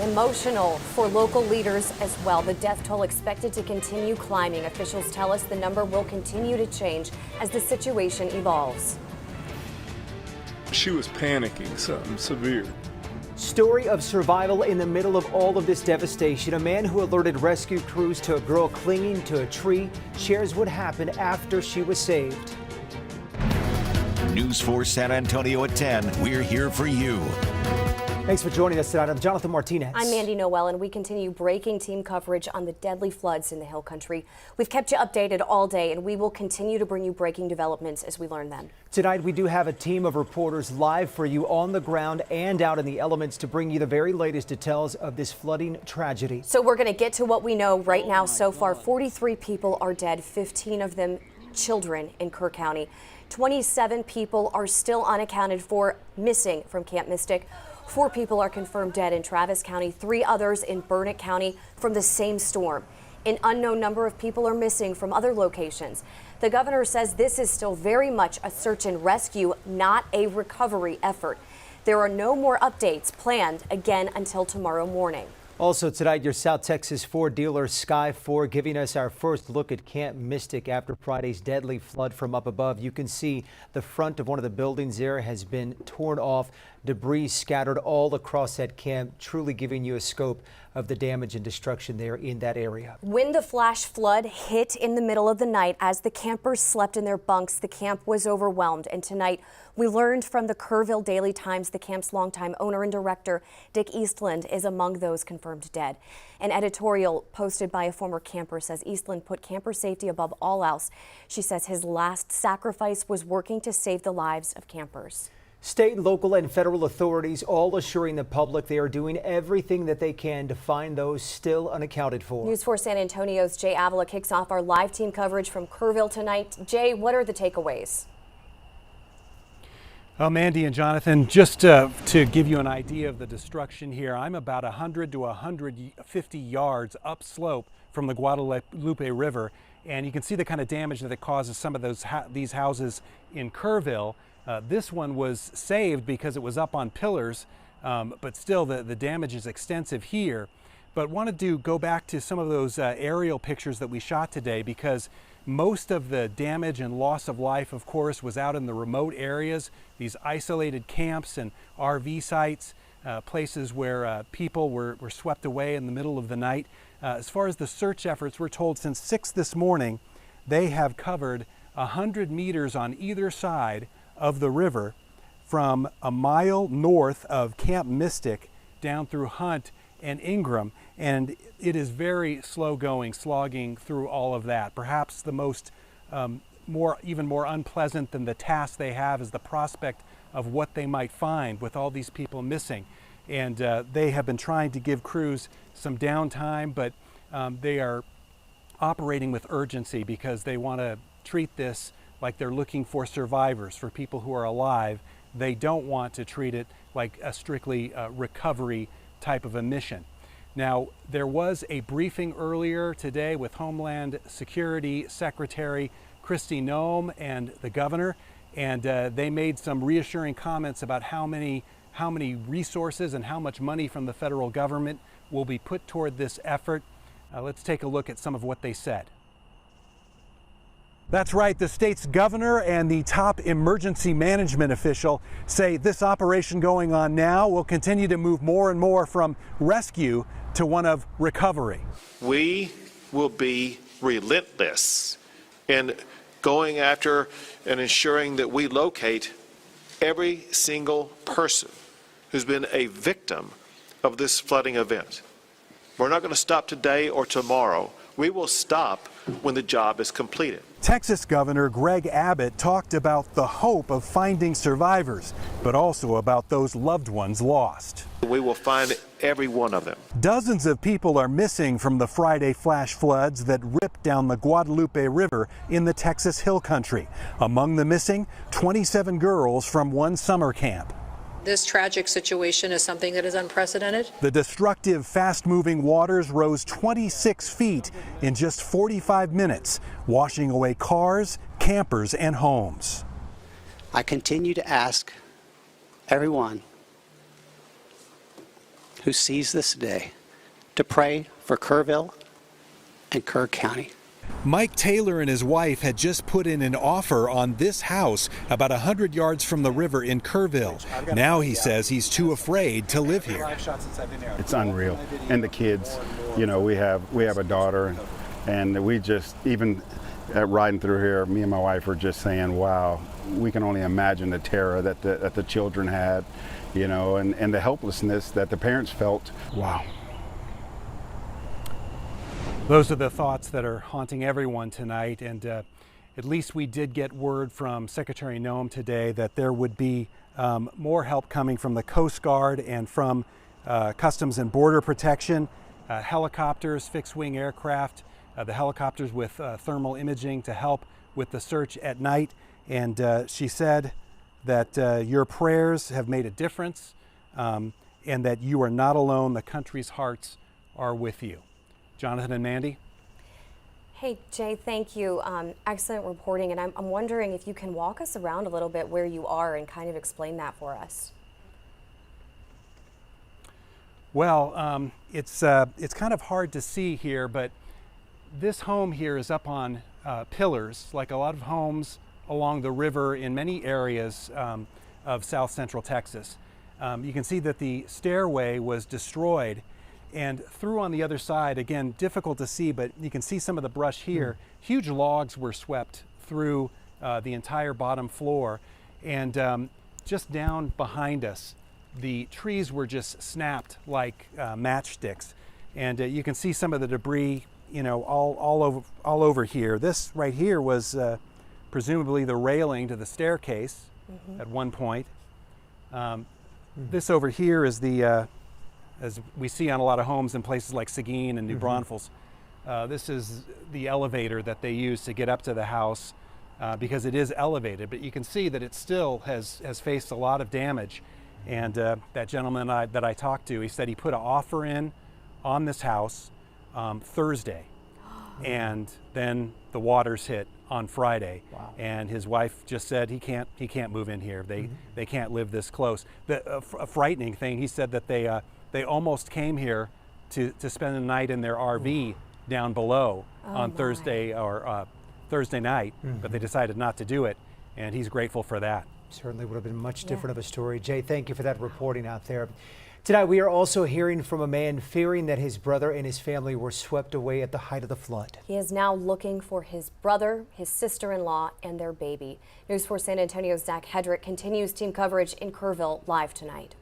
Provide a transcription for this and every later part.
Emotional for local leaders as well. The death toll expected to continue climbing. Officials tell us the number will continue to change as the situation evolves. She was panicking, something severe. Story of survival in the middle of all of this devastation. A man who alerted rescue crews to a girl clinging to a tree shares what happened after she was saved. News 4 San Antonio at 10. We're here for you. Thanks for joining us tonight. I'm Jonathan Martinez. I'm Mandy Noel, and we continue breaking team coverage on the deadly floods in the Hill Country. We've kept you updated all day, and we will continue to bring you breaking developments as we learn them. Tonight, we do have a team of reporters live for you on the ground and out in the elements to bring you the very latest details of this flooding tragedy. So we're going to get to what we know right now. So far, 43 people are dead, 15 of them children in Kerr County. 27 people are still unaccounted for, missing from Camp Mystic. 4 people are confirmed dead in Travis County, 3 others in Burnett County from the same storm. An unknown number of people are missing from other locations. The governor says this is still very much a search and rescue, not a recovery effort. There are no more updates planned again until tomorrow morning. Also tonight, your South Texas Ford dealer Sky Ford giving us our first look at Camp Mystic after Friday's deadly flood from up above. You can see the front of one of the buildings there has been torn off, debris scattered all across that camp, truly giving you a scope of the damage and destruction there in that area. When the flash flood hit in the middle of the night as the campers slept in their bunks, the camp was overwhelmed. And tonight we learned from the Kerrville Daily Times the camp's longtime owner and director, Dick Eastland, is among those confirmed dead. An editorial posted by a former camper says Eastland put camper safety above all else. She says his last sacrifice was working to save the lives of campers. State, local, and federal authorities all assuring the public they are doing everything that they can to find those still unaccounted for. News 4 San Antonio's Jay Avila kicks off our live team coverage from Kerrville tonight. Jay, what are the takeaways? Well, Mandy and Jonathan, just to give you an idea of the destruction here, I'm about 100 to 150 yards upslope from the Guadalupe River, and you can see the kind of damage that it causes some of these houses in Kerrville. This one was saved because it was up on pillars, but still the damage is extensive here. But wanted to go back to some of those aerial pictures that we shot today, because most of the damage and loss of life, of course, was out in the remote areas, these isolated camps and RV sites, places where people were swept away in the middle of the night. As far as the search efforts, we're told since 6 this morning, they have covered 100 meters on either side of the river from a mile north of Camp Mystic down through Hunt and Ingram, and it is very slow going, slogging through all of that. Perhaps the most even more unpleasant than the task they have is the prospect of what they might find with all these people missing. And they have been trying to give crews some downtime, but they are operating with urgency because they want to treat this like they're looking for survivors, for people who are alive. They don't want to treat it like a strictly recovery type of a mission. Now, there was a briefing earlier today with Homeland Security Secretary Kristi Noem and the governor, and they made some reassuring comments about how many resources and how much money from the federal government will be put toward this effort. Let's take a look at some of what they said. That's right, the state's governor and the top emergency management official say this operation going on now will continue to move more and more from rescue to one of recovery. We will be relentless in going after and ensuring that we locate every single person who's been a victim of this flooding event. We're not going to stop today or tomorrow. We will stop when the job is completed. Texas Governor Greg Abbott talked about the hope of finding survivors, but also about those loved ones lost. We will find every one of them. Dozens of people are missing from the Friday flash floods that ripped down the Guadalupe River in the Texas Hill Country. Among the missing, 27 girls from one summer camp. This tragic situation is something that is unprecedented. The destructive, fast-moving waters rose 26 feet in just 45 minutes, washing away cars, campers, and homes. I continue to ask everyone who sees this day to pray for Kerrville and Kerr County. Mike Taylor and his wife had just put in an offer on this house about 100 yards from the river in Kerrville. Now he says he's too afraid to live here. It's unreal. And the kids, you know, we have a daughter, and we just, even riding through here, me and my wife are just saying, wow, we can only imagine the terror that the children had, you know, and the helplessness that the parents felt. Wow. Those are the thoughts that are haunting everyone tonight, and at least we did get word from Secretary Noem today that there would be more help coming from the Coast Guard and from Customs and Border Protection, helicopters, fixed-wing aircraft, the helicopters with thermal imaging to help with the search at night. And she said that your prayers have made a difference and that you are not alone. The country's hearts are with you. Jonathan and Mandy? Hey, Jay, thank you. Excellent reporting. And I'm wondering if you can walk us around a little bit where you are and kind of explain that for us. Well, it's kind of hard to see here, but this home here is up on pillars, like a lot of homes along the river in many areas of south central Texas. You can see that the stairway was destroyed, and through on the other side, again, difficult to see, but you can see some of the brush here. Huge logs were swept through the entire bottom floor, and just down behind us, the trees were just snapped like matchsticks, and you can see some of the debris, you know, all over here. This right here was presumably the railing to the staircase at one point. This over here is the, as we see on a lot of homes in places like Seguin and New Braunfels, this is the elevator that they use to get up to the house because it is elevated. But you can see that it still has faced a lot of damage. And that gentleman that I talked to, he said he put an offer in on this house Thursday, and then the waters hit on Friday. Wow. And his wife just said he can't move in here. They can't live this close. A frightening thing, he said that they almost came here to spend the night in their RV down below on Thursday or Thursday night, but they decided not to do it, and he's grateful for that. Certainly would have been much different of a story. Jay, thank you for that reporting out there. Tonight, we are also hearing from a man fearing that his brother and his family were swept away at the height of the flood. He is now looking for his brother, his sister-in-law, and their baby. News 4 San Antonio's Zach Hedrick continues team coverage in Kerrville live tonight.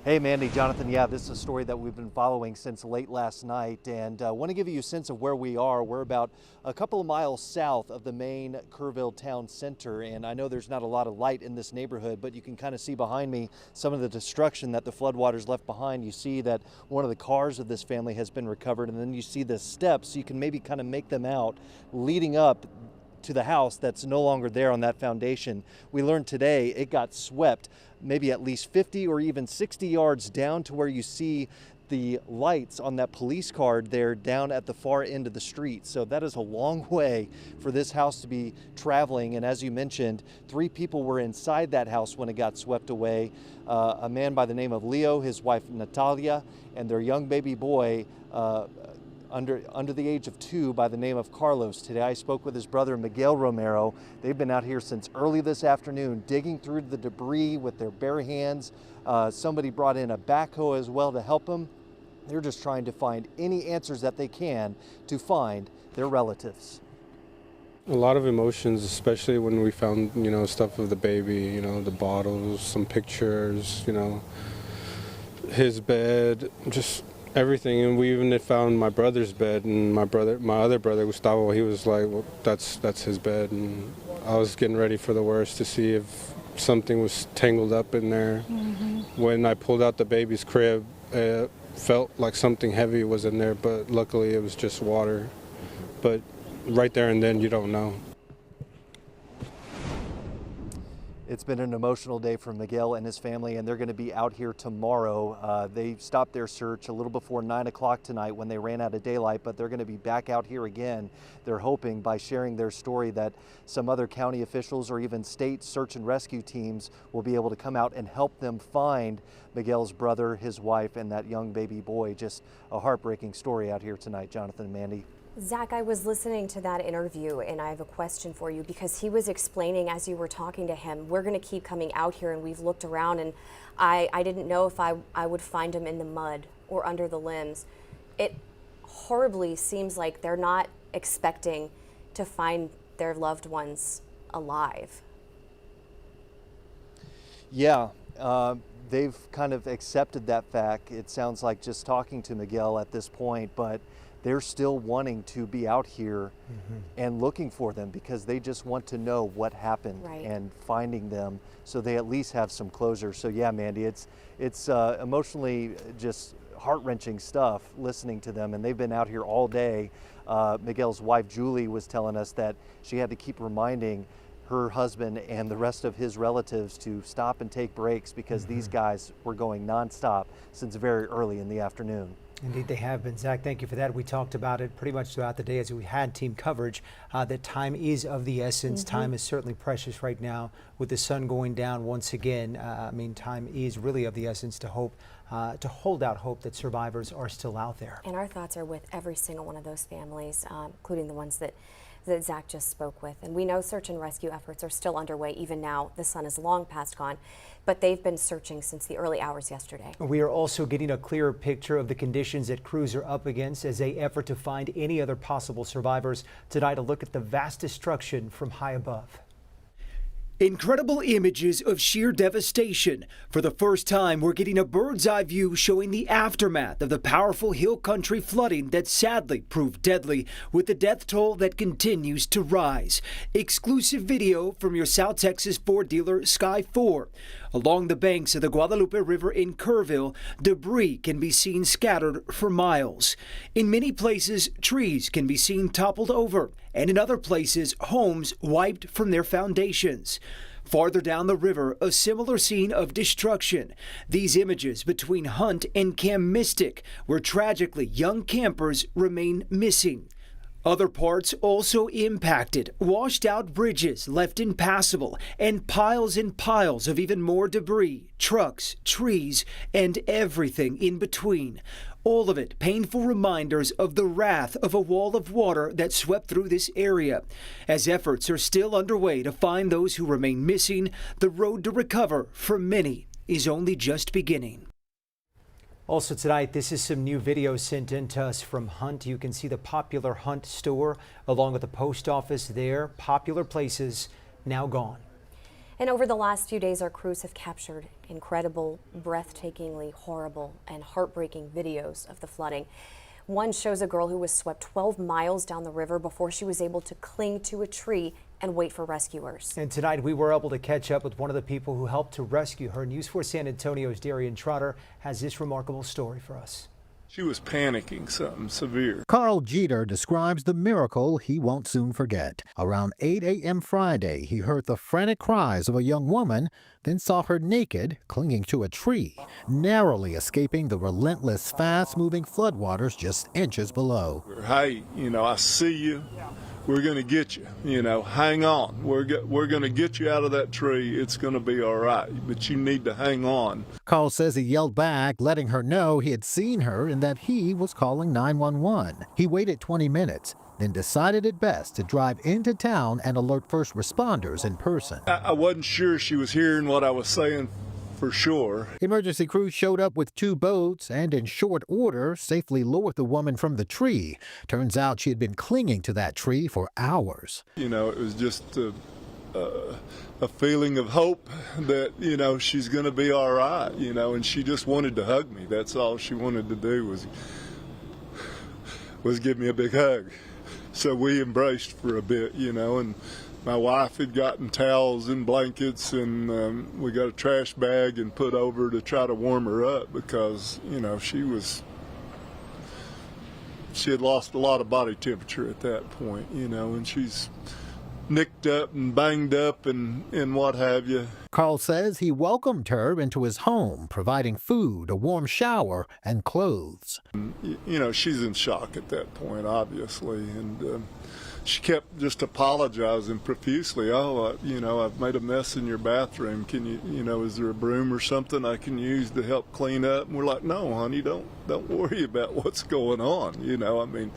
Hey, Mandy, Jonathan, yeah, this is a story that we've been following since late last night, and I want to give you a sense of where we are. We're about a couple of miles south of the main Kerrville town center, and I know there's not a lot of light in this neighborhood, but you can kind of see behind me some of the destruction that the floodwaters left behind. You see that one of the cars of this family has been recovered, and then you see the steps. You can maybe kind of make them out leading up to the house that's no longer there on that foundation. We learned today it got swept maybe at least 50 or even 60 yards down to where you see the lights on that police car there down at the far end of the street. So that is a long way for this house to be traveling. And as you mentioned, 3 people were inside that house when it got swept away. A man by the name of Leo, his wife Natalia, and their young baby boy under the age of 2 by the name of Carlos. Today I spoke with his brother Miguel Romero. They've been out here since early this afternoon digging through the debris with their bare hands. Somebody brought in a backhoe as well to help them. They're just trying to find any answers that they can to find their relatives. A lot of emotions, especially when we found, you know, stuff of the baby, you know, the bottles, some pictures, you know, his bed, just everything. And we even found my brother's bed, and my other brother Gustavo, he was like, well, that's his bed. And I was getting ready for the worst to see if something was tangled up in there. When I pulled out the baby's crib, it felt like something heavy was in there, but luckily it was just water. But right there and then you don't know. It's been an emotional day for Miguel and his family, and they're going to be out here tomorrow. They stopped their search a little before 9 o'clock tonight when they ran out of daylight, but they're going to be back out here again. They're hoping by sharing their story that some other county officials or even state search and rescue teams will be able to come out and help them find Miguel's brother, his wife, and that young baby boy. Just a heartbreaking story out here tonight, Jonathan and Mandy. Zach, I was listening to that interview and I have a question for you because he was explaining as you were talking to him, we're going to keep coming out here and we've looked around and I didn't know if I would find him in the mud or under the limbs. It horribly seems like they're not expecting to find their loved ones alive. Yeah, they've kind of accepted that fact. It sounds like just talking to Miguel at this point, but they're still wanting to be out here and looking for them because they just want to know what happened and finding them so they at least have some closure. So yeah, Mandy, it's emotionally just heart-wrenching stuff listening to them, and they've been out here all day. Miguel's wife, Julie, was telling us that she had to keep reminding her husband and the rest of his relatives to stop and take breaks because these guys were going nonstop since very early in the afternoon. Indeed, they have been. Zach, thank you for that. We talked about it pretty much throughout the day as we had team coverage, that time is of the essence. Time is certainly precious right now with the sun going down once again. I mean, time is really of the essence to hope, to hold out hope that survivors are still out there. And our thoughts are with every single one of those families, including the ones that Zach just spoke with. And we know search and rescue efforts are still underway even now. The sun is long past gone, but they've been searching since the early hours yesterday. We are also getting a clearer picture of the conditions that crews are up against as they effort to find any other possible survivors. Tonight, a look at the vast destruction from high above. Incredible images of sheer devastation. For the first time, we're getting a bird's eye view showing the aftermath of the powerful hill country flooding that sadly proved deadly, with the death toll that continues to rise. Exclusive video from your South Texas Ford dealer Sky 4. Along the banks of the Guadalupe River in Kerrville, debris can be seen scattered for miles. In many places, trees can be seen toppled over, and in other places, homes wiped from their foundations. Farther down the river, a similar scene of destruction. These images between Hunt and Camp Mystic, where tragically young campers remain missing. Other parts also impacted, washed out bridges left impassable, and piles of even more debris, trucks, trees, and everything in between. All of it painful reminders of the wrath of a wall of water that swept through this area. As efforts are still underway to find those who remain missing, the road to recover for many is only just beginning. Also tonight, this is some new video sent in to us from Hunt. You can see the popular Hunt store along with the post office there. Popular places now gone. And over the last few days, our crews have captured incredible, breathtakingly horrible and heartbreaking videos of the flooding. One shows a girl who was swept 12 miles down the river before she was able to cling to a tree and wait for rescuers. And tonight we were able to catch up with one of the people who helped to rescue her. News 4 San Antonio's Darian Trotter has this remarkable story for us. She was panicking something severe. Carl Jeter describes the miracle he won't soon forget. Around 8 a.m. Friday, he heard the frantic cries of a young woman, then saw her naked, clinging to a tree, narrowly escaping the relentless, fast-moving floodwaters just inches below. Hey, I see you. We're going to get you. Hang on. We're going to get you out of that tree. It's going to be all right, but you need to hang on. Carl says he yelled back, letting her know he had seen her and that he was calling 911. He waited 20 minutes, then decided it best to drive into town and alert first responders in person. I wasn't sure she was hearing what I was saying for sure. Emergency crews showed up with 2 boats and in short order safely lowered the woman from the tree. Turns out she had been clinging to that tree for hours. It was just a feeling of hope that, she's going to be all right, and she just wanted to hug me. That's all she wanted to do was give me a big hug. So we embraced for a bit, and my wife had gotten towels and blankets, and we got a trash bag and put over to try to warm her up because, she had lost a lot of body temperature at that point, and she's nicked up and banged up and what have you. Carl says he welcomed her into his home, providing food, a warm shower, and clothes. You know, she's in shock at that point, obviously, and she kept just apologizing profusely. Oh, you know, I've made a mess in your bathroom. Can you know, is there a broom or something I can use to help clean up? And we're like, no, honey, don't worry about what's going on. You know, I mean,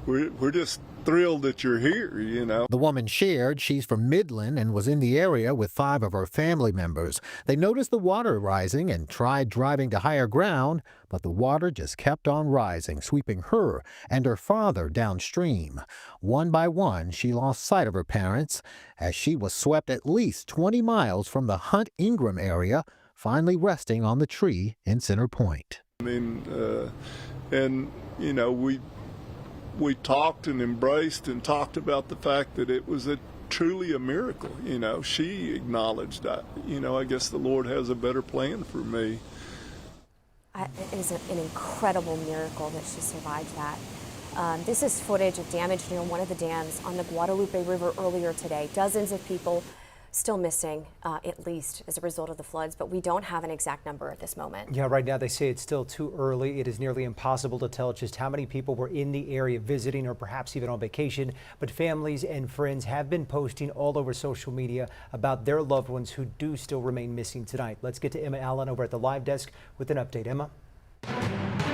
we're just thrilled that you're here, you know. The woman shared she's from Midland and was in the area with 5 of her family members. They noticed the water rising and tried driving to higher ground, but the water just kept on rising, sweeping her and her father downstream. One by one, she lost sight of her parents as she was swept at least 20 miles from the Hunt Ingram area, finally resting on the tree in Center Point. I mean, and, you know, we talked and embraced and talked about the fact that it was truly a miracle. You know, she acknowledged that, you know, I guess the Lord has a better plan for me. It is an incredible miracle that she survived that. This is footage of damage near one of the dams on the Guadalupe River earlier today. Dozens of people still missing, at least as a result of the floods, but we don't have an exact number at this moment. Yeah, right now they say it's still too early. It is nearly impossible to tell just how many people were in the area visiting or perhaps even on vacation, but families and friends have been posting all over social media about their loved ones who do still remain missing tonight. Let's get to Emma Allen over at the live desk with an update. Emma?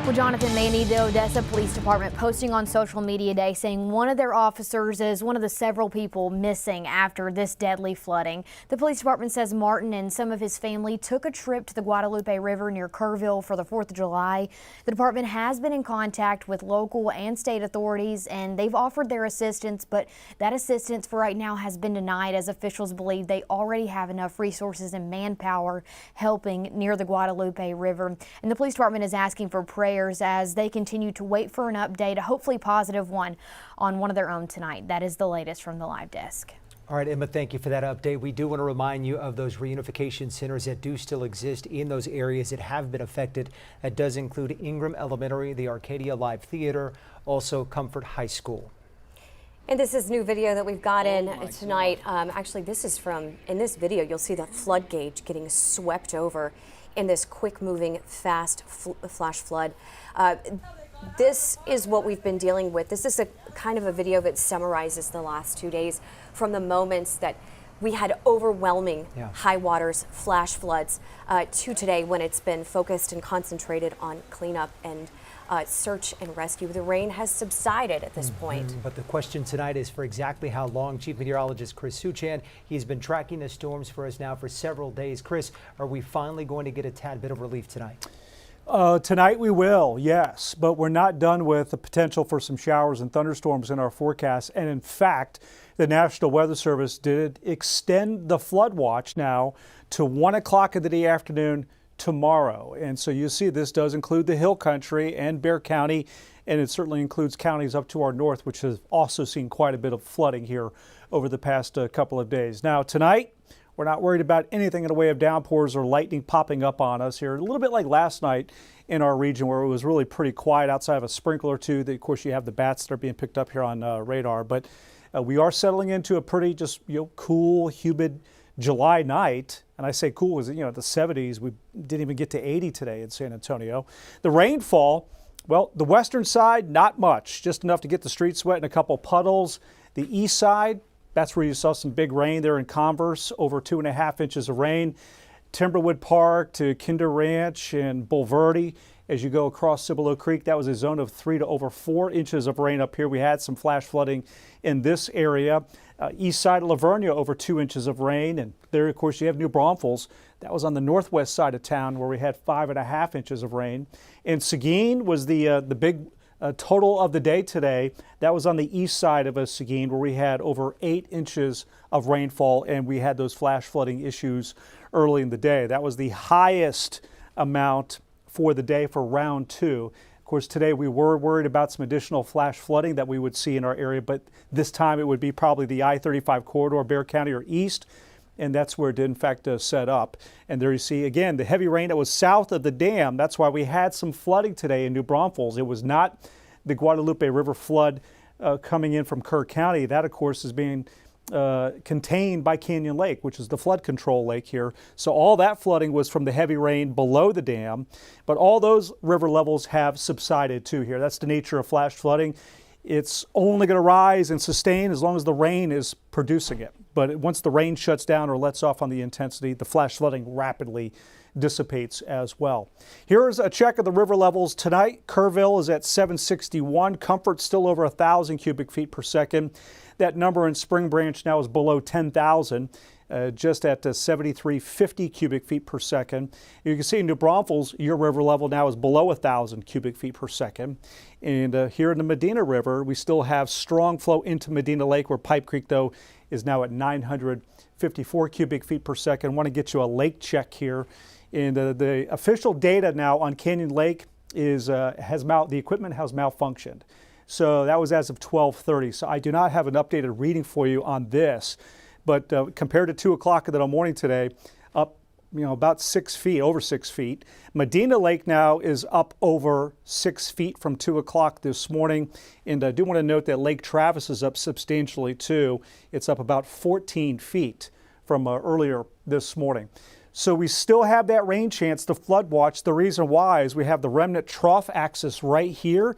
Well, Jonathan Maney, the Odessa Police Department posting on social media today saying one of their officers is one of the several people missing after this deadly flooding. The police department says Martin and some of his family took a trip to the Guadalupe River near Kerrville for the 4th of July. The department has been in contact with local and state authorities, and they've offered their assistance, but that assistance for right now has been denied as officials believe they already have enough resources and manpower helping near the Guadalupe River. And the police department is asking for prayers as they continue to wait for an update, a hopefully positive one, on one of their own tonight. That is the latest from the live desk. All right, Emma, thank you for that update. We do want to remind you of those reunification centers that do still exist in those areas that have been affected. That does include Ingram Elementary, the Arcadia Live Theater, also Comfort High School. And this is new video that we've got in tonight. Actually, this is from, in this video, you'll see the flood gauge getting swept over in this quick-moving, fast flash flood. This is what we've been dealing with. This is a kind of a video that summarizes the last 2 days from the moments that we had overwhelming high waters, flash floods, to today when it's been focused and concentrated on cleanup and search and rescue. The rain has subsided at this point. But the question tonight is for exactly how long. Chief Meteorologist Chris Suchan, he's been tracking the storms for us now for several days. Chris, are we finally going to get a tad bit of relief tonight? Tonight we will, yes, but we're not done with the potential for some showers and thunderstorms in our forecast. And in fact, the National Weather Service did extend the flood watch now to 1 o'clock in the afternoon tomorrow. And so you see this does include the Hill Country and Bexar County, and it certainly includes counties up to our north, which has also seen quite a bit of flooding here over the past couple of days. Now tonight, we're not worried about anything in the way of downpours or lightning popping up on us here. A little bit like last night in our region where it was really pretty quiet outside of a sprinkler or two. Of course, you have the bats that are being picked up here on radar, but we are settling into a pretty just cool, humid July night. And I say cool is, the 70s. We didn't even get to 80 today in San Antonio. The rainfall, well, the western side, not much, just enough to get the streets wet and a couple puddles. The east side, that's where you saw some big rain there in Converse, over 2.5 inches of rain. Timberwood Park to Kinder Ranch and Bulverde. As you go across Cibolo Creek, that was a zone of 3 to over 4 inches of rain up here. We had some flash flooding in this area. East side of Lavernia, over 2 inches of rain. And there, of course, you have New Braunfels. That was on the northwest side of town where we had 5.5 inches of rain. And Seguin was the big total of the day today. That was on the east side of Seguin where we had over 8 inches of rainfall, and we had those flash flooding issues early in the day. That was the highest amount for the day for round 2. Of course, today we were worried about some additional flash flooding that we would see in our area, but this time it would be probably the I-35 corridor, Bexar County or east, and that's where it did in fact set up. And there you see again the heavy rain that was south of the dam. That's why we had some flooding today in New Braunfels. It was not the Guadalupe River flood coming in from Kerr County. That, of course, is being contained by Canyon Lake, which is the flood control lake here. So all that flooding was from the heavy rain below the dam, but all those river levels have subsided too here. That's the nature of flash flooding. It's only going to rise and sustain as long as the rain is producing it. But once the rain shuts down or lets off on the intensity, the flash flooding rapidly dissipates as well. Here's a check of the river levels tonight. Kerrville is at 761. Comfort still over 1,000 cubic feet per second. That number in Spring Branch now is below 10,000, just at 7,350 cubic feet per second. You can see in New Braunfels, your river level now is below 1,000 cubic feet per second. And here in the Medina River, we still have strong flow into Medina Lake, where Pipe Creek, though, is now at 954 cubic feet per second. I want to get you a lake check here. And the official data now on Canyon Lake is the equipment has malfunctioned. So that was as of 12:30. So I do not have an updated reading for you on this, but compared to 2 o'clock in the morning today, up about 6 feet, over 6 feet. Medina Lake now is up over 6 feet from 2 o'clock this morning. And I do want to note that Lake Travis is up substantially too. It's up about 14 feet from earlier this morning. So we still have that rain chance, the flood watch. The reason why is we have the remnant trough axis right here.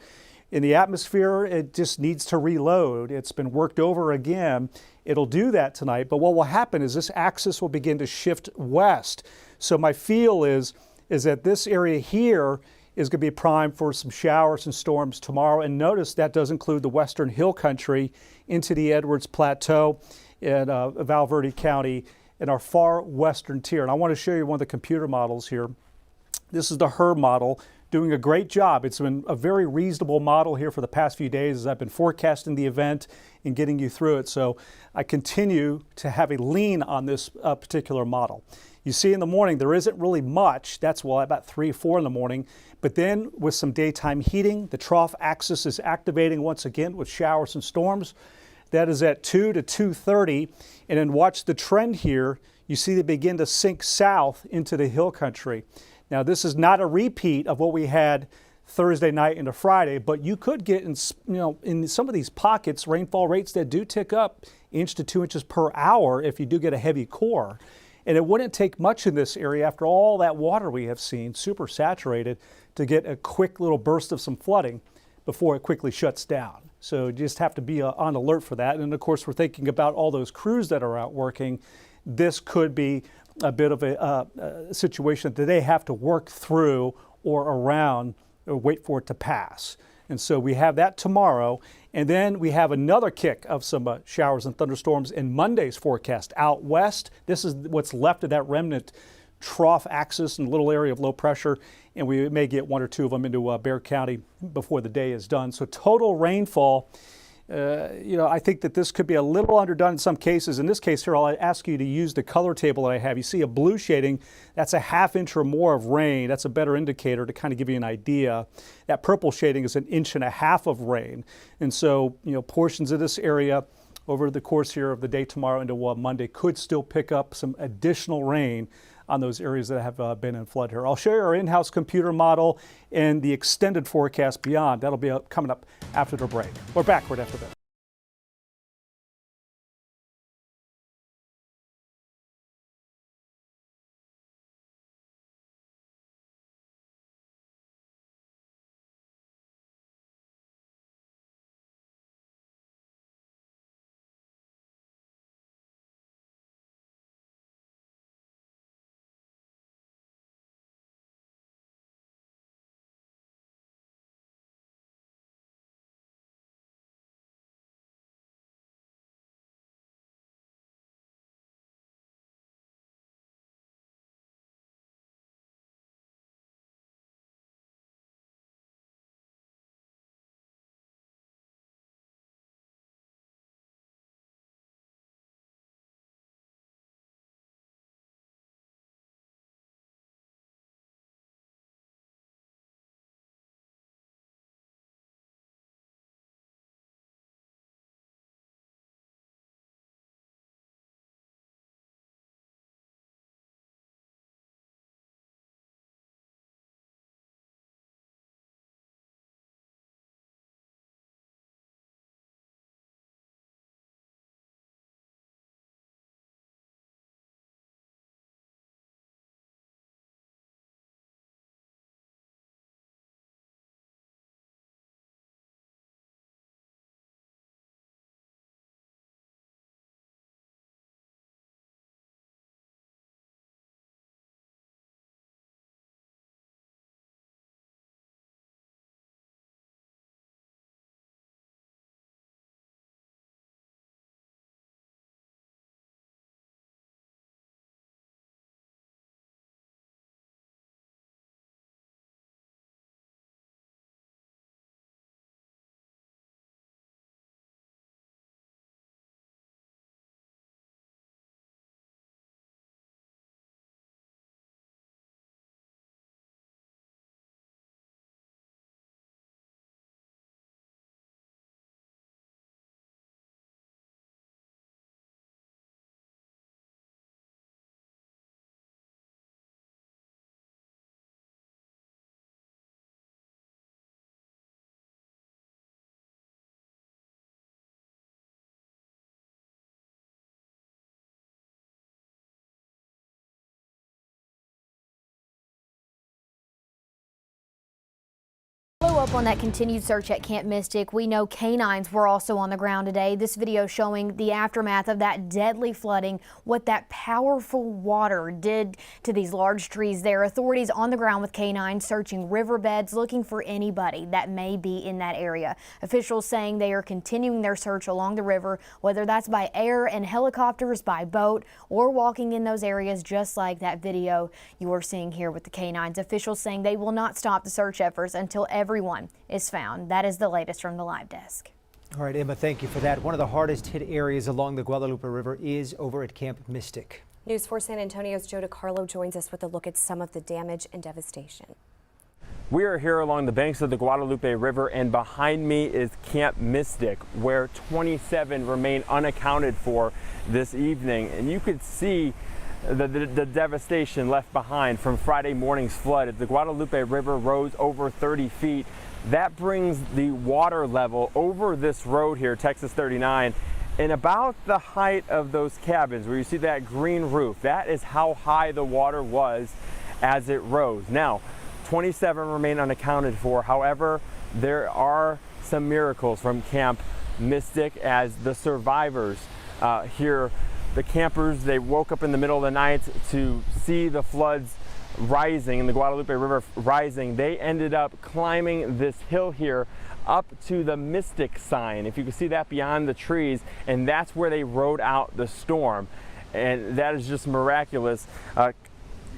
In the atmosphere, it just needs to reload. It's been worked over again. It'll do that tonight, but what will happen is this axis will begin to shift west. So my feel is that this area here is going to be primed for some showers and storms tomorrow. And notice that does include the western hill country into the Edwards Plateau in Val Verde County in our far western tier. And I want to show you one of the computer models here. This is the HER model, doing a great job. It's been a very reasonable model here for the past few days as I've been forecasting the event and getting you through it. So I continue to have a lean on this particular model. You see in the morning, there isn't really much. That's about 3 or 4 in the morning. But then with some daytime heating, the trough axis is activating once again with showers and storms. That is at 2 to 2:30. And then watch the trend here. You see they begin to sink south into the hill country. Now, this is not a repeat of what we had Thursday night into Friday, but you could get in some of these pockets rainfall rates that do tick up 1 to 2 inches per hour if you do get a heavy core. And it wouldn't take much in this area after all that water we have seen, super saturated, to get a quick little burst of some flooding before it quickly shuts down. So you just have to be on alert for that. And of course, we're thinking about all those crews that are out working. This could be a bit of a situation that they have to work through or around or wait for it to pass. And so we have that tomorrow. And then we have another kick of some showers and thunderstorms in Monday's forecast out west. This is what's left of that remnant trough axis and little area of low pressure. And we may get 1 or 2 of them into Bexar County before the day is done. So total rainfall, I think that this could be a little underdone in some cases. In this case here, I'll ask you to use the color table that I have. You see a blue shading, that's a 1/2 inch or more of rain. That's a better indicator to kind of give you an idea. That purple shading is 1.5 inches of rain. And so, portions of this area over the course here of the day tomorrow into Monday could still pick up some additional rain on those areas that have been in flood here. I'll show you our in-house computer model and the extended forecast beyond. That'll be coming up after the break. We're back right after this. up on that continued search at Camp Mystic. We know canines were also on the ground today. This video showing the aftermath of that deadly flooding, what that powerful water did to these large trees there. Authorities on the ground with canines searching riverbeds, looking for anybody that may be in that area. Officials saying they are continuing their search along the river, whether that's by air and helicopters, by boat, or walking in those areas, just like that video you are seeing here with the canines. Officials saying they will not stop the search efforts until everyone is found. That is the latest from the live desk. All right, Emma, thank you for that. One of the hardest hit areas along the Guadalupe River is over at Camp Mystic. News 4 San Antonio's Joe DiCarlo joins us with a look at some of the damage and devastation. We are here along the banks of the Guadalupe River, and behind me is Camp Mystic, where 27 remain unaccounted for this evening. And you could see the devastation left behind from Friday morning's flood. As the Guadalupe River rose over 30 feet, that brings the water level over this road here, Texas 39, in about the height of those cabins where you see that green roof. That is how high the water was as it rose. Now, 27 remain unaccounted for. However, there are some miracles from Camp Mystic as the survivors here. The campers, they woke up in the middle of the night to see the floods rising and the Guadalupe River rising. They ended up climbing this hill here up to the Mystic sign, if you can see that beyond the trees, and that's where they rode out the storm. And that is just miraculous.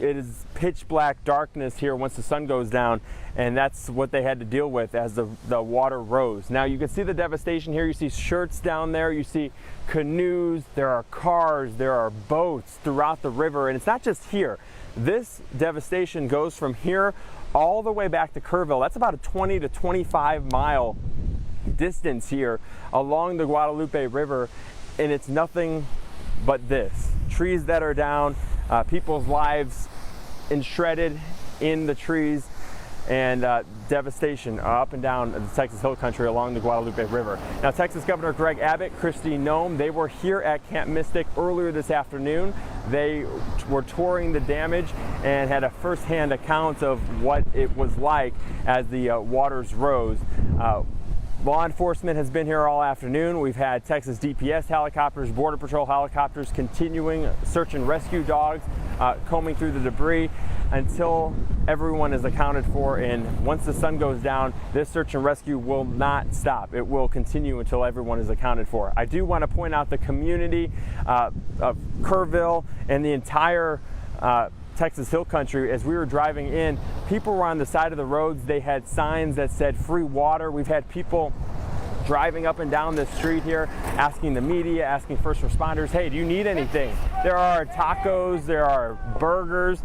It is pitch black darkness here once the sun goes down, and that's what they had to deal with as the water rose. Now you can see the devastation here. You see shirts down there, you see canoes, there are cars, there are boats throughout the river, and it's not just here. This devastation goes from here all the way back to Kerrville. That's about a 20 to 25 mile distance here along the Guadalupe River, and it's nothing but this. Trees that are down, people's lives shredded in the trees, and devastation up and down the Texas Hill Country along the Guadalupe River. Now, Texas Governor Greg Abbott, Kristi Noem, they were here at Camp Mystic earlier this afternoon. They were touring the damage and had a first-hand account of what it was like as the waters rose. Law enforcement has been here all afternoon. We've had Texas DPS helicopters, Border Patrol helicopters continuing search and rescue dogs combing through the debris until everyone is accounted for. And once the sun goes down, this search and rescue will not stop. It will continue until everyone is accounted for. I do want to point out the community of Kerrville and the entire Texas Hill Country. As we were driving in, people were on the side of the roads. They had signs that said free water. We've had people driving up and down this street here, asking the media, asking first responders, hey, do you need anything? There are tacos, there are burgers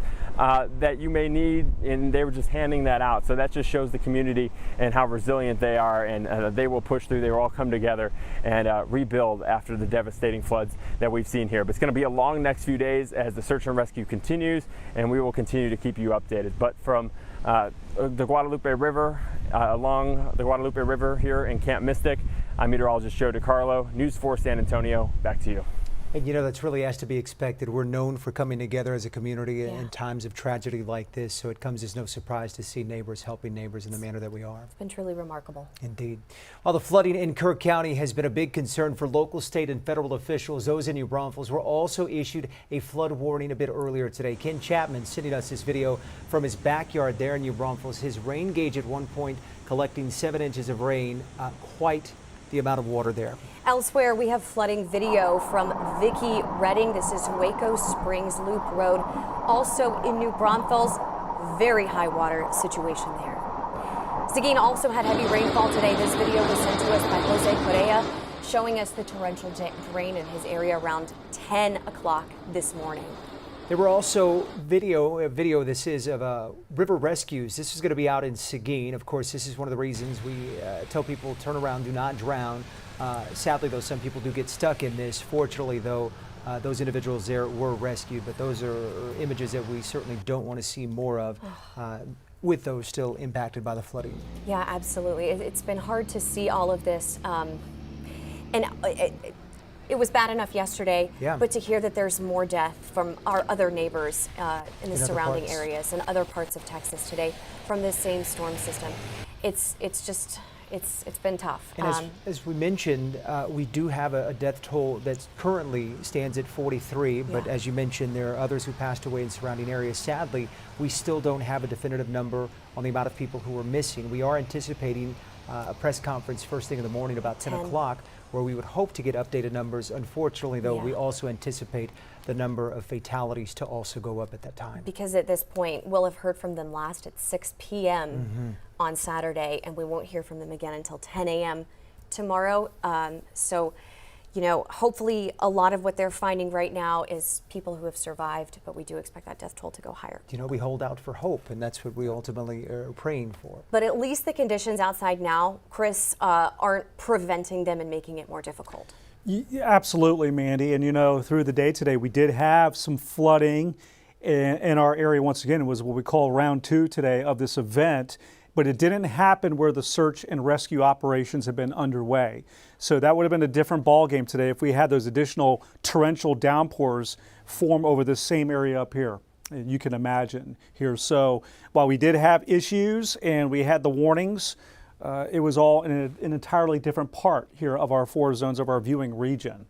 that you may need, and they were just handing that out. So that just shows the community and how resilient they are, and they will push through. They will all come together and rebuild after the devastating floods that we've seen here. But it's going to be a long next few days as the search and rescue continues, and we will continue to keep you updated. But from the Guadalupe River, along the Guadalupe River here in Camp Mystic, I'm meteorologist Joe DiCarlo, News 4 San Antonio. Back to you. And you know, that's really has to be expected. We're known for coming together as a community in times of tragedy like this, so it comes as no surprise to see neighbors helping neighbors in the manner that we are. It's been truly remarkable. Indeed. While the flooding in Kirk County has been a big concern for local, state, and federal officials, those in New Braunfels were also issued a flood warning a bit earlier today. Ken Chapman sending us this video from his backyard there in New Braunfels. His rain gauge at one point collecting 7 inches of rain, quite the amount of water there. Elsewhere, we have flooding video from Vicki Redding. This is Waco Springs Loop Road. Also in New Braunfels, very high water situation there. Seguin also had heavy rainfall today. This video was sent to us by Jose Correa, showing us the torrential rain in his area around 10 o'clock this morning. There were also video this is of river rescues. This is going to be out in Seguin. Of course, this is one of the reasons we tell people turn around, do not drown. Sadly, though, some people do get stuck in this. Fortunately, though, those individuals there were rescued, but those are images that we certainly don't want to see more of with those still impacted by the flooding. Yeah, absolutely. It's been hard to see all of this. And it was bad enough yesterday, but to hear that there's more death from our other neighbors in the surrounding areas and other parts of Texas today from this same storm system. it's been tough. And as we mentioned, we do have a death toll that currently stands at 43, but as you mentioned, there are others who passed away in surrounding areas. Sadly, we still don't have a definitive number on the amount of people who are missing. We are anticipating a press conference first thing in the morning about 10 o'clock, where we would hope to get updated numbers. Unfortunately, though, we also anticipate the number of fatalities to also go up at that time. Because at this point, we'll have heard from them last at 6 p.m. on Saturday, and we won't hear from them again until 10 a.m. tomorrow. So, you know, hopefully a lot of what they're finding right now is people who have survived, but we do expect that death toll to go higher. You know, we hold out for hope, and that's what we ultimately are praying for. But at least the conditions outside now, Chris, aren't preventing them and making it more difficult. Absolutely, Mandy. And you know, through the day today, we did have some flooding in our area. Once again, it was what we call round 2 today of this event, but it didn't happen where the search and rescue operations have been underway. So that would have been a different ball game today if we had those additional torrential downpours form over this same area up here. You can imagine here. So while we did have issues and we had the warnings, it was all in an entirely different part here of our 4 zones of our viewing region.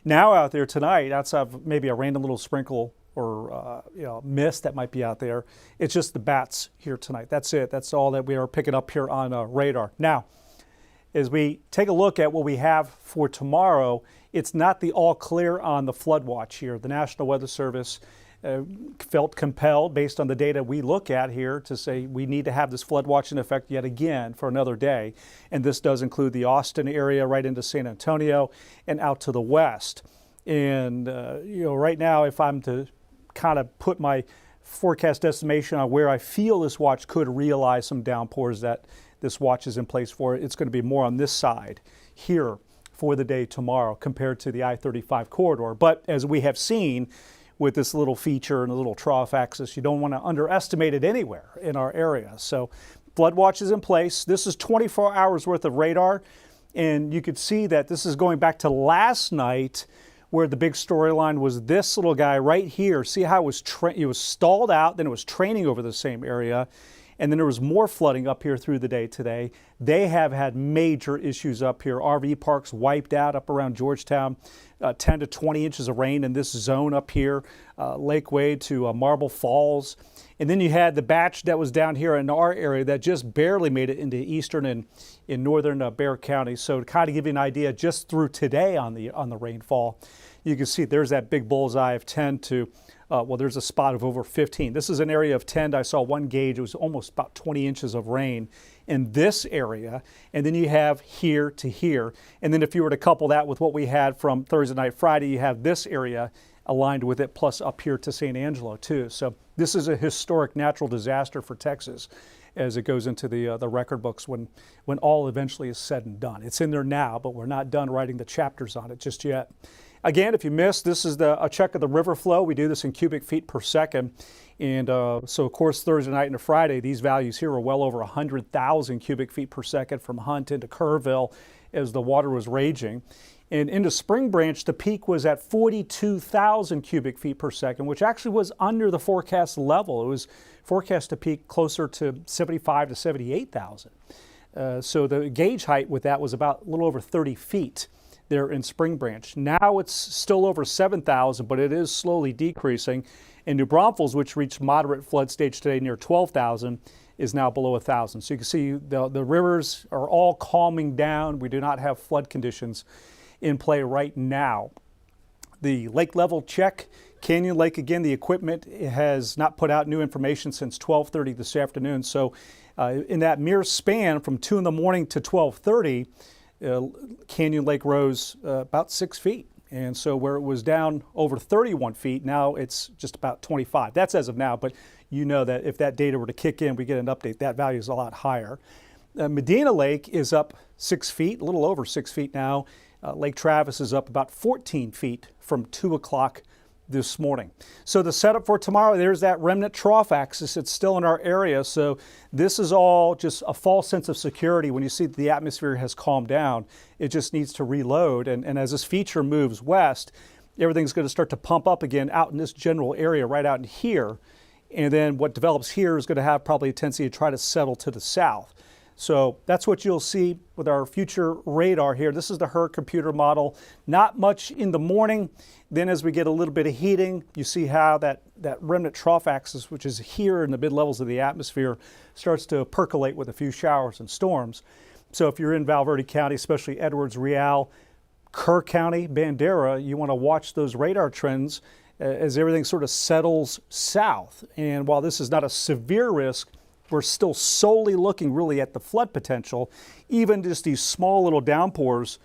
Now out there tonight, outside of maybe a random little sprinkle or mist that might be out there, it's just the bats here tonight. That's it. That's all that we are picking up here on radar. Now, as we take a look at what we have for tomorrow, it's not the all clear on the flood watch here. The National Weather Service felt compelled, based on the data we look at here, to say we need to have this flood watch in effect yet again for another day. And this does include the Austin area right into San Antonio and out to the west. And right now, if I'm to kind of put my forecast estimation on where I feel this watch could realize some downpours that this watch is in place for, it's going to be more on this side here for the day tomorrow compared to the I-35 corridor. But as we have seen with this little feature and a little trough axis, you don't want to underestimate it anywhere in our area. So flood watch is in place. This is 24 hours worth of radar, and you could see that this is going back to last night, where the big storyline was this little guy right here. See how it was stalled out, then it was training over the same area, and then there was more flooding up here through the day today. They have had major issues up here. RV parks wiped out up around Georgetown, 10 to 20 inches of rain in this zone up here, Lake Wade to Marble Falls. And then you had the batch that was down here in our area that just barely made it into eastern and in northern Bexar County. So to kind of give you an idea, just through today on the rainfall, you can see there's that big bullseye of 10 to, there's a spot of over 15. This is an area of 10. I saw one gauge. It was almost about 20 inches of rain in this area. And then you have here to here. And then if you were to couple that with what we had from Thursday night, Friday, you have this area aligned with it, plus up here to San Angelo too. So this is a historic natural disaster for Texas as it goes into the record books when all eventually is said and done. It's in there now, but we're not done writing the chapters on it just yet. Again, if you missed, this is a check of the river flow. We do this in cubic feet per second. And so, of course, Thursday night into Friday, these values here are well over 100,000 cubic feet per second from Hunt into Kerrville as the water was raging. And into Spring Branch, the peak was at 42,000 cubic feet per second, which actually was under the forecast level. It was forecast to peak closer to 75 to 78,000. So the gauge height with that was about a little over 30 feet there in Spring Branch. Now it's still over 7,000, but it is slowly decreasing. And New Braunfels, which reached moderate flood stage today near 12,000, is now below 1,000. So you can see the rivers are all calming down. We do not have flood conditions in play right now. The lake level check, Canyon Lake, again, the equipment has not put out new information since 12:30 this afternoon. So in that mere span from 2 in the morning to 12:30, Canyon Lake rose about 6 feet. And so where it was down over 31 feet, now it's just about 25. That's as of now, but you know that if that data were to kick in, we get an update, that value is a lot higher. Medina Lake is up 6 feet, a little over 6 feet now. Lake Travis is up about 14 feet from 2 o'clock this morning. So the setup for tomorrow, there's that remnant trough axis. It's still in our area. So this is all just a false sense of security. When you see that the atmosphere has calmed down, it just needs to reload. And as this feature moves west, everything's going to start to pump up again out in this general area right out in here. And then what develops here is going to have probably a tendency to try to settle to the south. So that's what you'll see with our future radar here. This is the HER computer model. Not much in the morning. Then as we get a little bit of heating, you see how that remnant trough axis, which is here in the mid levels of the atmosphere, starts to percolate with a few showers and storms. So if you're in Val Verde County, especially Edwards, Real, Kerr County, Bandera, you want to watch those radar trends as everything sort of settles south. And while this is not a severe risk, we're still solely looking really at the flood potential. Even just these small little downpours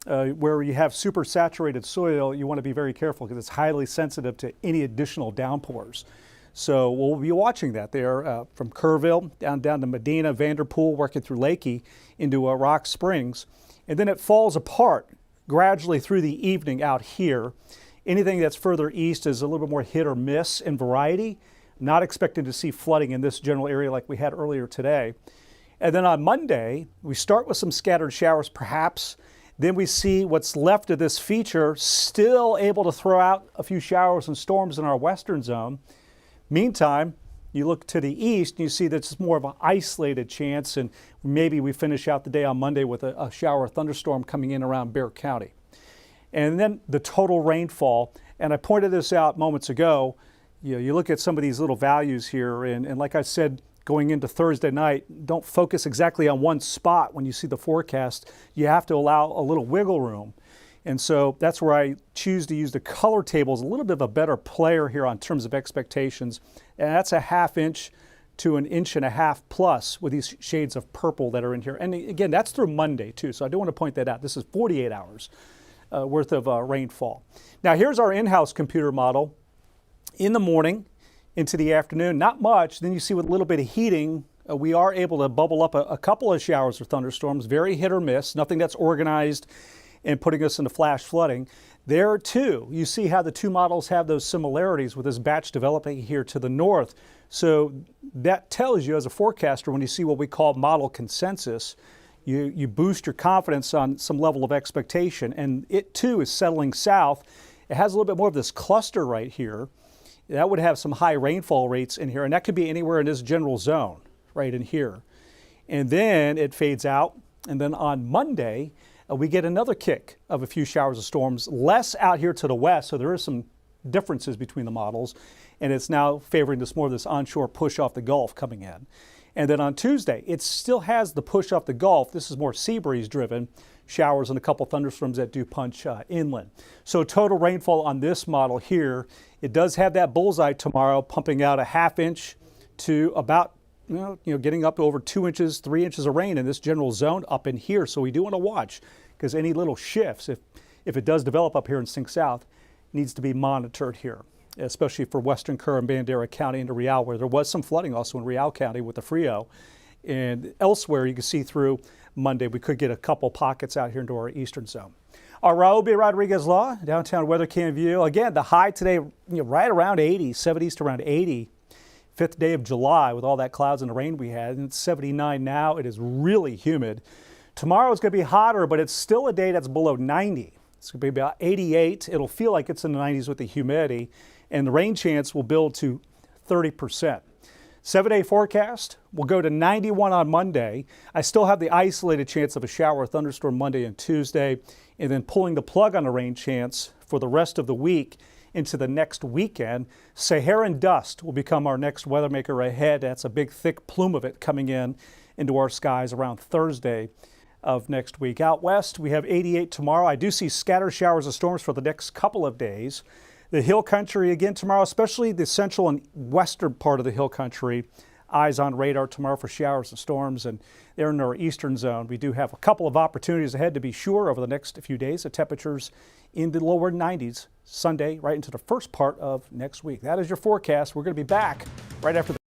where you have super saturated soil, you want to be very careful because it's highly sensitive to any additional downpours. So we'll be watching that there from Kerrville down to Medina, Vanderpool, working through Lakey into Rock Springs. And then it falls apart gradually through the evening out here. Anything that's further east is a little bit more hit or miss in variety. Not expecting to see flooding in this general area like we had earlier today. And then on Monday, we start with some scattered showers perhaps. Then we see what's left of this feature still able to throw out a few showers and storms in our western zone. Meantime, you look to the east and you see that's more of an isolated chance, and maybe we finish out the day on Monday with a shower or thunderstorm coming in around Bexar County. And then the total rainfall, and I pointed this out moments ago. You look at some of these little values here, and like I said, going into Thursday night, don't focus exactly on one spot when you see the forecast. You have to allow a little wiggle room. And so that's where I choose to use the color table as a little bit of a better player here on terms of expectations. And that's a 1/2 inch to 1.5 inches plus with these shades of purple that are in here. And again, that's through Monday too, so I do want to point that out. This is 48 hours worth of rainfall. Now here's our in-house computer model. In the morning into the afternoon, not much. Then you see with a little bit of heating, we are able to bubble up a couple of showers or thunderstorms, very hit or miss, nothing that's organized and putting us into flash flooding. There too, you see how the two models have those similarities with this batch developing here to the north. So that tells you as a forecaster, when you see what we call model consensus, you boost your confidence on some level of expectation. And it too is settling south. It has a little bit more of this cluster right here. That would have some high rainfall rates in here, and that could be anywhere in this general zone, right in here. And then it fades out, and then on Monday, we get another kick of a few showers of storms, less out here to the west, so there is some differences between the models, and it's now favoring this more of this onshore push off the Gulf coming in. And then on Tuesday, it still has the push off the Gulf. This is more sea breeze driven, showers and a couple thunderstorms that do punch inland. So total rainfall on this model here, it does have that bullseye tomorrow, pumping out a 1/2 inch to about, getting up to over 2 inches, 3 inches of rain in this general zone up in here. So we do want to watch, because any little shifts, if it does develop up here and sink south, needs to be monitored here, especially for western Kerr and Bandera County into Real, where there was some flooding also in Real County with the Frio. And elsewhere, you can see through Monday, we could get a couple pockets out here into our eastern zone. Our Raul B. Rodriguez Law, downtown weather cam view. Again, the high today, right around 80, 70s to around 80. 5th day of July with all that clouds and the rain we had. And it's 79 now. It is really humid. Tomorrow is going to be hotter, but it's still a day that's below 90. It's going to be about 88. It'll feel like it's in the 90s with the humidity. And the rain chance will build to 30%. 7-day forecast will go to 91 on Monday. I still have the isolated chance of a shower or thunderstorm Monday and Tuesday, and then pulling the plug on the rain chance for the rest of the week into the next weekend. Saharan dust will become our next weather maker ahead. That's a big thick plume of it coming in into our skies around Thursday of next week. Out west, we have 88 tomorrow. I do see scattered showers and storms for the next couple of days. The hill country again tomorrow, especially the central and western part of the hill country. Eyes on radar tomorrow for showers and storms, and there in our eastern zone, we do have a couple of opportunities ahead to be sure over the next few days. The temperatures in the lower 90s Sunday right into the first part of next week. That is your forecast. We're going to be back right after the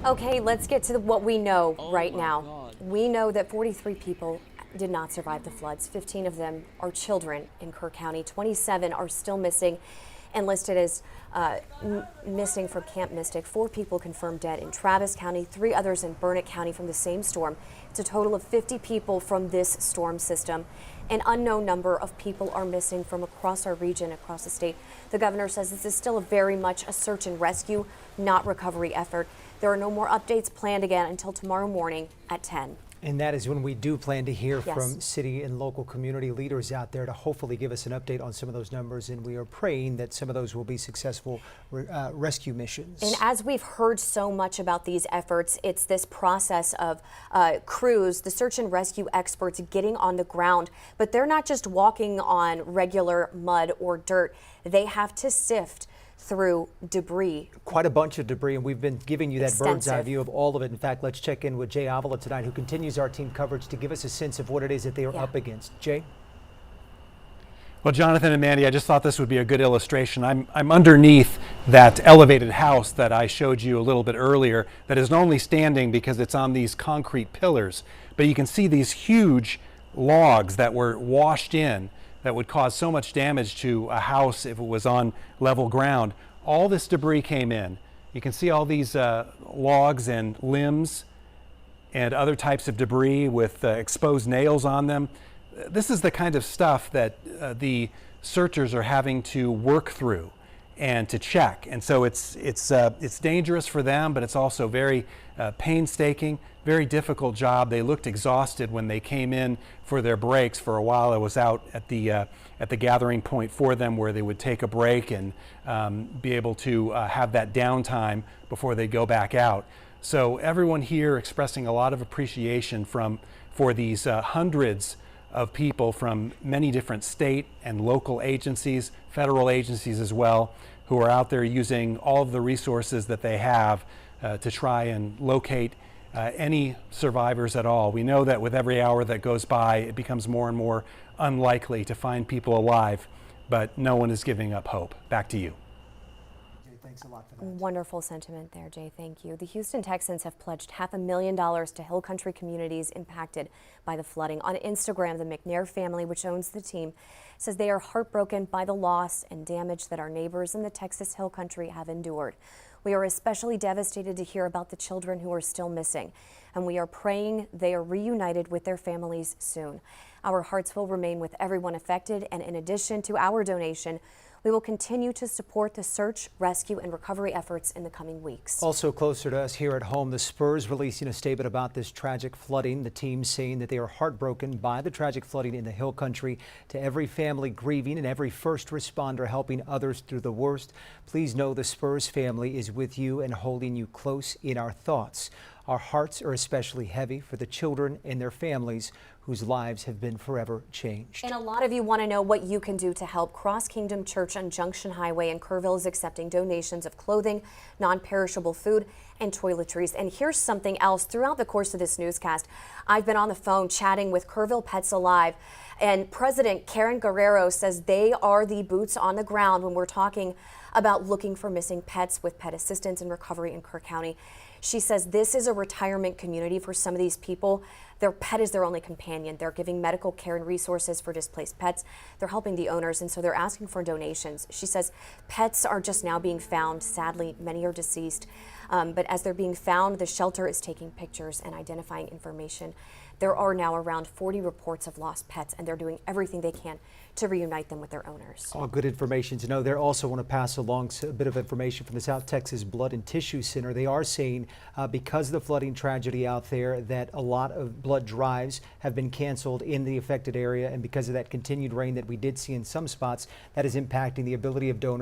Okay, let's get to what we know right now. We know that 43 people did not survive the floods. 15 of them are children in Kerr County. 27 are still missing and listed as missing from Camp Mystic. 4 people confirmed dead in Travis County, 3 others in Burnett County from the same storm. It's a total of 50 people from this storm system. An unknown number of people are missing from across our region, across the state. The governor says this is still very much a search and rescue, not recovery effort. There are no more updates planned again until tomorrow morning at 10. And that is when we do plan to hear Yes. from city and local community leaders out there to hopefully give us an update on some of those numbers. And we are praying that some of those will be successful rescue missions. And as we've heard so much about these efforts, it's this process of crews, the search and rescue experts getting on the ground. But they're not just walking on regular mud or dirt. They have to sift through debris. Quite a bunch of debris, and we've been giving you that bird's eye Extensive. view of all of it. In fact, let's check in with Jay Avila tonight, who continues our team coverage to give us a sense of what it is that they are up against. Jay? Well, Jonathan and Mandy, I just thought this would be a good illustration. I'm underneath that elevated house that I showed you a little bit earlier that is only standing because it's on these concrete pillars. But you can see these huge logs that were washed in that would cause so much damage to a house if it was on level ground. All this debris came in. You can see all these logs and limbs and other types of debris with exposed nails on them. This is the kind of stuff that the searchers are having to work through and to check. And so it's dangerous for them, but it's also very painstaking, very difficult job. They looked exhausted when they came in for their breaks. For a while I was out at the gathering point for them where they would take a break and be able to have that downtime before they go back out. So everyone here expressing a lot of appreciation for these hundreds of people from many different state and local agencies, federal agencies as well, who are out there using all of the resources that they have to try and locate any survivors at all. We know that with every hour that goes by, it becomes more and more unlikely to find people alive, but no one is giving up hope. Back to you. Thanks a lot for that. Wonderful sentiment there, Jay. Thank you. The Houston Texans have pledged $500,000 to Hill Country communities impacted by the flooding. On Instagram, the McNair family, which owns the team, says they are heartbroken by the loss and damage that our neighbors in the Texas Hill Country have endured. We are especially devastated to hear about the children who are still missing, and we are praying they are reunited with their families soon. Our hearts will remain with everyone affected, and in addition to our donation, we will continue to support the search, rescue, and recovery efforts in the coming weeks. Also closer to us here at home, the Spurs releasing a statement about this tragic flooding. The team saying that they are heartbroken by the tragic flooding in the Hill Country. To every family grieving and every first responder helping others through the worst, please know the Spurs family is with you and holding you close in our thoughts. Our hearts are especially heavy for the children and their families whose lives have been forever changed. And a lot of you want to know what you can do to help. Cross Kingdom Church on Junction Highway in Kerrville is accepting donations of clothing, non-perishable food, and toiletries. And here's something else. Throughout the course of this newscast, I've been on the phone chatting with Kerrville Pets Alive, and President Karen Guerrero says they are the boots on the ground when we're talking about looking for missing pets with pet assistance and recovery in Kerr County. She says this is a retirement community for some of these people. Their pet is their only companion. They're giving medical care and resources for displaced pets. They're helping the owners, and so they're asking for donations. She says pets are just now being found. Sadly, many are deceased. But as they're being found, the shelter is taking pictures and identifying information. There are now around 40 reports of lost pets, and they're doing everything they can to reunite them with their owners. All good information to know. They also want to pass along a bit of information from the South Texas Blood and Tissue Center. They are saying because of the flooding tragedy out there that a lot of blood drives have been canceled in the affected area, and because of that continued rain that we did see in some spots, that is impacting the ability of donors